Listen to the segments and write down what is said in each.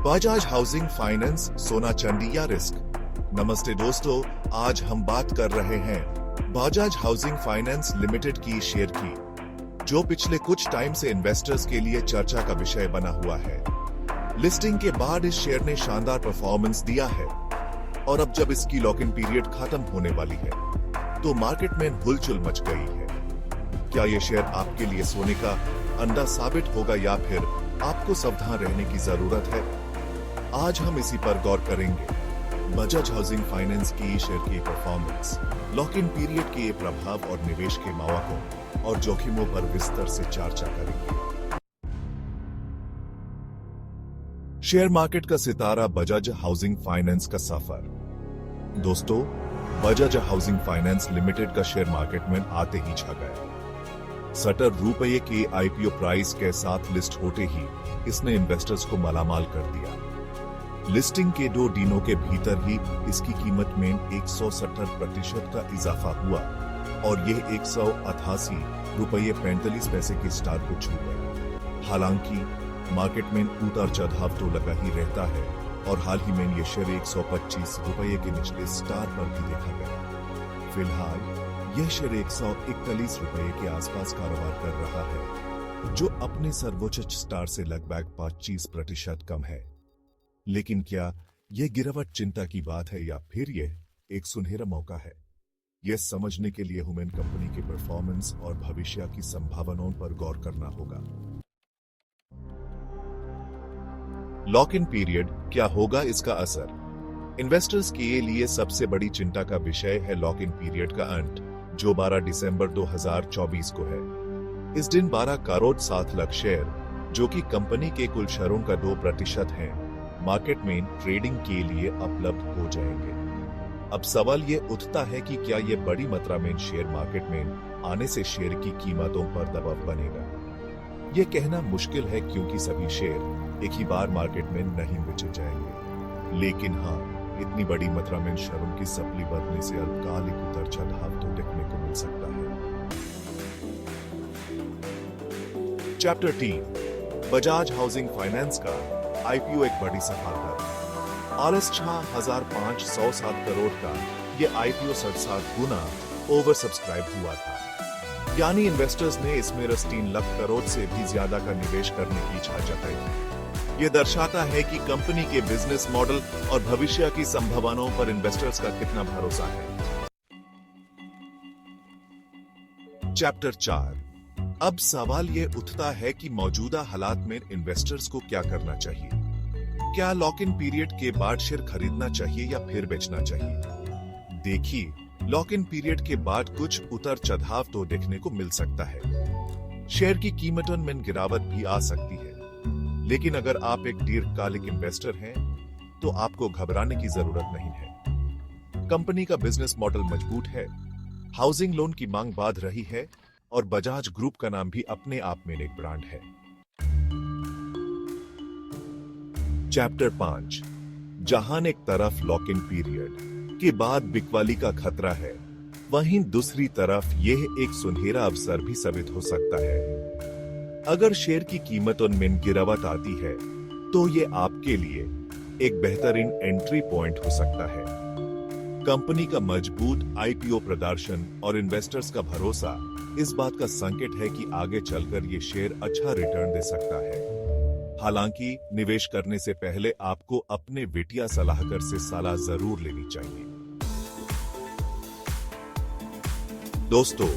Bajaj housing finance, सोना चांदी या रिस्क। नमस्ते दोस्तों, आज हम बात कर रहे हैं बजाज हाउसिंग फाइनेंस लिमिटेड की शेयर की, जो पिछले कुछ टाइम से इन्वेस्टर्स के लिए चर्चा का विषय बना हुआ है। लिस्टिंग के बाद इस शेयर ने शानदार परफॉर्मेंस दिया है और अब जब इसकी लॉक इन पीरियड खत्म होने वाली है तो मार्केट में हुलचुल मच गई है। क्या ये शेयर आपके लिए सोने का अंडा साबित होगा या फिर आपको सावधान रहने की जरूरत है? आज हम इसी पर गौर करेंगे। बजाज हाउसिंग फाइनेंस की शेयर की परफॉर्मेंस, लॉक इन पीरियड के प्रभाव और निवेश के मौकों और जोखिमों पर विस्तार से चर्चा करेंगे। शेयर मार्केट का सितारा बजाज हाउसिंग फाइनेंस का सफर। दोस्तों, बजाज हाउसिंग फाइनेंस लिमिटेड का शेयर मार्केट में आते ही छा गया। ₹70 के आईपीओ प्राइस के साथ लिस्ट होते ही इसने इन्वेस्टर्स को मालामाल कर दिया। लिस्टिंग के 2 दिनों के भीतर ही इसकी कीमत में 170% का इजाफा हुआ और यह ₹188.45 के स्टार को छू गया। हालांकि मार्केट में उतार चढ़ाव तो लगा ही रहता है और हाल ही में ये शेयर ₹125 के निचले स्टार पर भी देखा गया। फिलहाल यह शेयर ₹141 के आसपास कारोबार कर रहा है, जो अपने सर्वोच्च स्टार से लगभग 25% कम है। लेकिन क्या यह गिरावट चिंता की बात है या फिर यह एक सुनहरा मौका है? यह समझने के लिए हमें कंपनी के परफॉर्मेंस और भविष्य की संभावनाओं पर गौर करना होगा। लॉक इन पीरियड, क्या होगा इसका असर? इन्वेस्टर्स के लिए सबसे बड़ी चिंता का विषय है लॉक इन पीरियड का अंत, जो 12 दिसंबर 2024 को है। इस दिन 12 करोड़ 7 लाख शेयर, जो कि कंपनी के कुल शेयरों का 2% है, मार्केट में ट्रेडिंग के लिए उपलब्ध हो जाएंगे। अब सवाल ये उठता है कि क्या ये बड़ी मात्रा में शेयर मार्केट में आने से शेयर की कीमतों पर दबाव बनेगा? ये कहना मुश्किल है क्योंकि सभी शेयर एक ही बार मार्केट में नहीं बेचे जाएंगे। लेकिन हाँ, इतनी बड़ी मात्रा में शेयरों की सप्लाई बढ़ने से अल्पकालिक उतार चढ़ाव तो देखने को मिल सकता है। चैप्टर 3, बजाज हाउसिंग फाइनेंस का आईपीओ एक बड़ी सफलता। ₹6,507 करोड़ का यह आईपीओ 67 गुना ओवर सब्सक्राइब हुआ था। यानी इन्वेस्टर्स ने इसमें 3 लाख करोड़ से भी ज्यादा का निवेश करने की इच्छा जताई थी। यह दर्शाता है कि कंपनी के बिजनेस मॉडल और भविष्य की संभावनाओं पर इन्वेस्टर्स का कितना भरोसा है। चैप्टर 4, अब सवाल ये उठता है कि मौजूदा हालात में इन्वेस्टर्स को क्या करना चाहिए। क्या लॉक इन पीरियड के बाद शेयर खरीदना चाहिए या फिर बेचना चाहिए? देखिए, लॉक इन पीरियड के बाद कुछ उतार चढ़ाव तो देखने को मिल सकता है। शेयर की कीमतों में गिरावट भी आ सकती है। लेकिन अगर आप एक दीर्घकालिक इन्वेस्टर हैं, तो आपको घबराने की जरूरत नहीं है। कंपनी का बिजनेस मॉडल मजबूत है, हाउसिंग लोन की मांग बढ़ रही है और बजाज ग्रुप का नाम भी अपने आप में एक ब्रांड है। चैप्टर 5, जहां एक तरफ लॉक इन पीरियड के बाद बिकवाली का खतरा है, वहीं दूसरी तरफ यह एक सुनहरा अवसर भी साबित हो सकता है। अगर शेयर की कीमतों में गिरावट आती है, तो ये आपके लिए एक बेहतरीन एंट्री पॉइंट हो सकता है। कंपनी का मजबूत आईपीओ प्रदर्शन और इन्वेस्टर्स का भरोसा इस बात का संकेत है कि आगे चलकर ये शेयर अच्छा रिटर्न दे सकता है। हालांकि निवेश करने से पहले आपको अपने वित्तीय सलाहकार से सलाह जरूर लेनी चाहिए। दोस्तों,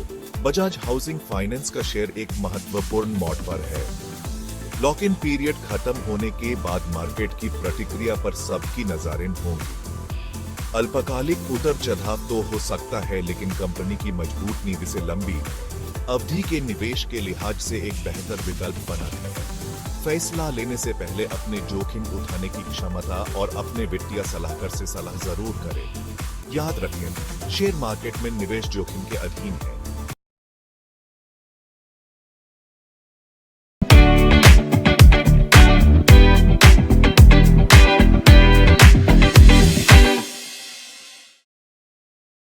बजाज हाउसिंग फाइनेंस का शेयर एक महत्वपूर्ण मोड़ पर है। लॉक इन पीरियड खत्म होने के बाद मार्केट की प्रतिक्रिया पर सबकी नजरें होंगी। अल्पकालिक उतार चढ़ाव तो हो सकता है, लेकिन कंपनी की मजबूत नींव से लंबी अवधि के निवेश के लिहाज से एक बेहतर विकल्प बना है। फैसला लेने से पहले अपने जोखिम उठाने की क्षमता और अपने वित्तीय सलाहकार से सलाह जरूर करें। याद रखें, शेयर मार्केट में निवेश जोखिम के अधीन है।